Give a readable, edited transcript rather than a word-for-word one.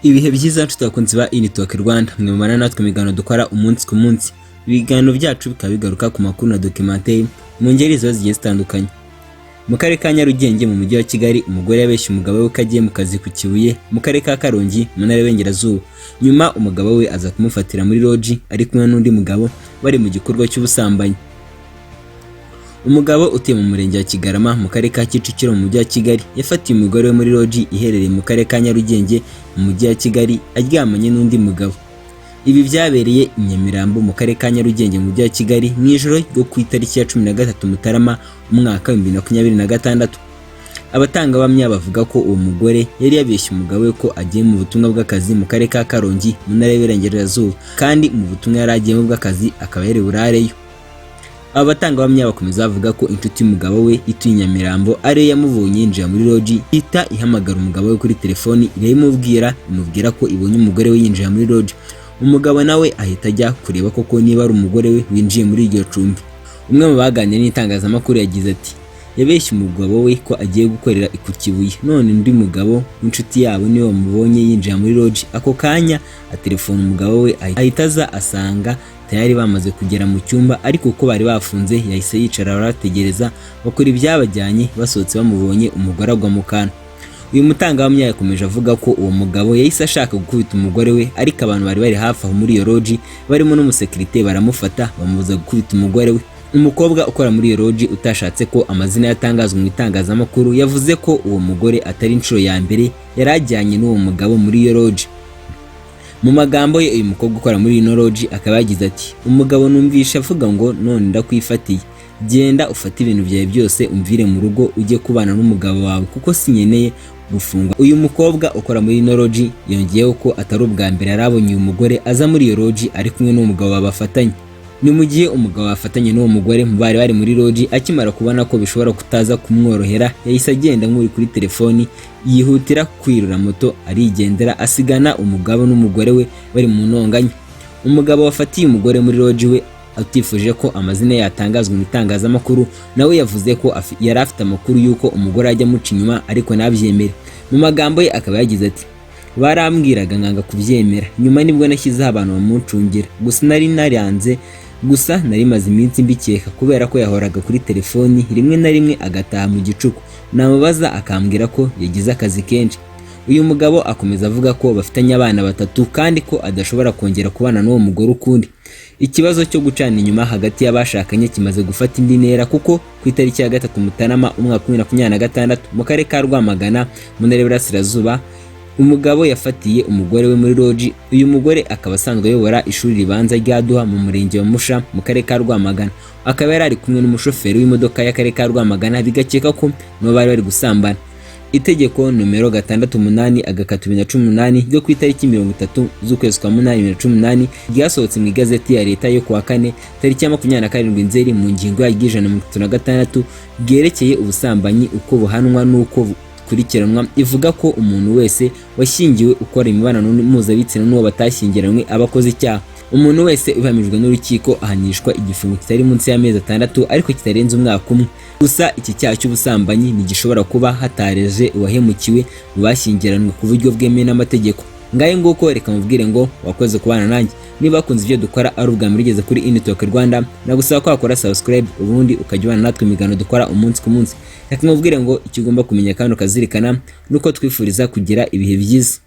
Ibihe byiza tutakunze ba Talk Rwanda mwe mubana natwe migano dukora umunsi ku munsi. Ibiganiro byacu bikaba bigaruka ku makuru na documentaire mu ngeri zigiye zitandukanye. Mu karere ka Nyarugenge mu mujyi wa Kigali, umugore yabeshye umugabo we kagiye mu kazi ku Kibuye mu karere ka Karongi mu ntara y'Iburengerazuba. Nyuma umugabo we aza kumufatira muri lodge ari kumwe n'undi mugabo bari mu gikorwa cy'ubusambanyi. Umugabo utuye mu murenge wa Kigarama mu karere ka Kicukiro mu mujyi wa Kigali yafatiye umugore we muri lodge iherereye mu karere ka Nyarugenge mu mujyi wa Kigali aryamanye n'undi mugabo. Ibi byabereye Inyamirambo mu karere ka Nyarugenge mu mujyi wa Kigali mu ijoro ryo ku itariki ya 13 Mutarama umwaka wa 2026. Abatangabuhamya bavuga ko uwo mugore yari yabeshye umugabo we ko agiye mu butumwa bw'akazi mu karere ka Karongi mu ntara y'Iburengerazuba, kandi mu butumwa yari agiyemo bw'akazi akaba yari burareyo. Abatangabuhamya bakomeza bavuga ko inshuti y'umugabo we ituye Inyamirambo ariyo yamubonye yinjira muri lodge, ihita ihamagara umugabo we kuri telefoni imubwira ko ibonye umugore we yinjira muri lodge. Umugabo nawe ahita ajya kureba koko niba ari umugore we winjiye muri iryo cumbi. Umwe mu baganiriye n'itangazamakuru yagize ati yabeshye umugabo we ko agiye gukorera ku Kibuye, none undi mugabo w'inshuti yabo niwe wamubonye yinjira muri lodge. Ako kanya atelefona umugabo we ahita aza asanga tayari bamaze kugera mu cyumba, ariko uko bari bafunze yahise yicara barategereza bakora ibyabajyanye. Basohotse bamubonye umugore agwa mu kantu. Uyu mutangabuhamya yakomeje avuga ko uwo mugabo yahise ashaka gukubita umugore we, ariko abantu bari hafi aho muri iyo lodge barimo n'umusekirite baramufata bamubuza gukubita umugore we. Umukobwa ukora muri iyo lodge utashatse ko amazina yatangazwa mu itangazamakuru yavuze ko uwo mugore atari inshuro ya mbere yari ajyanye n'uwo mugabo muri iyo lodge. Mu magambo ye uyu mukobwa ukora muri ino lodge akaba yagize ati umugabo numvisha avuga ngo none ndakwifatiye, genda ufate ibintu byawe byose umvire mu rugo ujye kubana n'umugabo wawe kuko sinyeneye gufungwa. Uyu mukobwa ukora muri ino lodge yongeyeho ko atari ubwa mbere yarabonye uyu mugore aza muri iyo lodge ari kumwe n'umugabo babafatanye. Ni mu gihe umugabo wafatanye n'uwo mugore bari muri lodge akimara kubona ko bishobora kutaza kumworohera yahise agenda nk'uri kuri telefoni, yihutira kwirura moto arigendera asigana umugabo n'umugore we bari mu ntonganya. Umugabo wafatiye umugore muri lodge we atifuje ko amazina yatangazwa mu itangazamakuru nawe yavuze ko yari afite amakuru y'uko umugore ajya muca inyuma ariko nabyemere. Mu magambo ye akaba yagize ati barambwiraga nkanga kubyemera, nyuma nibwo nashyizeho abantu bamucungira, gusa nari naranze, gusa nari maze iminsi mbikeka kubera ko yahoraga kuri telefoni rimwe na rimwe agataha mu gicuku, namubaza akambwira ko yagize akazi kenshi. Uyu mugabo akomeza avuga ko bafitanye abana batatu kandi ko adashobora kongera kubana n'uwo mugore ukundi. Ikibazo cyo gucana inyuma hagati y'abashakanye kimaze gufata indi ntera kuko ku itariki ya 3 Mutarama umwaka wa 2026 mu karere ka Rwamagana mu ntara y'Iburasirazuba umugabo yafatiye umugore we muri lodge. Uyu mugore akaba asanzwe ayobora ishuri ribanza rya Duha mu murenge wa Musha mu karere ka Rwamagana. Akaba yari ari kumwe n'umushoferi w'imodoka y'akarere ka Rwamagana, bigakeka ko no bari gusambana. Itegeko numero 68/2018 ryo ku itariki 30 z'ukwezi kwa 8 2018 ryasohotse mu igazeti ya leta yo kuwa 4 tariki ya 27 Nzeri mu ngingo ya 136 byerekeye ubusambanyi uko buhanwa n'uko kurikiranwa. Ivuga ko umuntu wese washyingiwe ukora imibonano mpuzabitsina n'uwo batashyingiranywe abakoze icyaha. Umuntu wese uhamijwe n'urukiko ahanishwa igifungo kitari munsi y'amezi 6 ariko kitarenze umwaka umwe. Gusa iki cyaha cy'ubusambanyi ntigishobora kuba hatareje uwahemukiwe mu bashyingiranwe ku buryo bwemewe n'amategeko. Ngaye nguko reka mubwire ngo wakoze kubana nanjye. Niba kunze ibyo dukora ari ubwa mbere ugeze kuri Talk Rwanda, nagusaba ko wakora subscribe ubundi ukajyana natwe imigano dukora umunsi ku munsi. Reka mubwire ngo icyo ugomba kumenya kandi ukazirikana nuko twifuriza kugira ibihe byiza.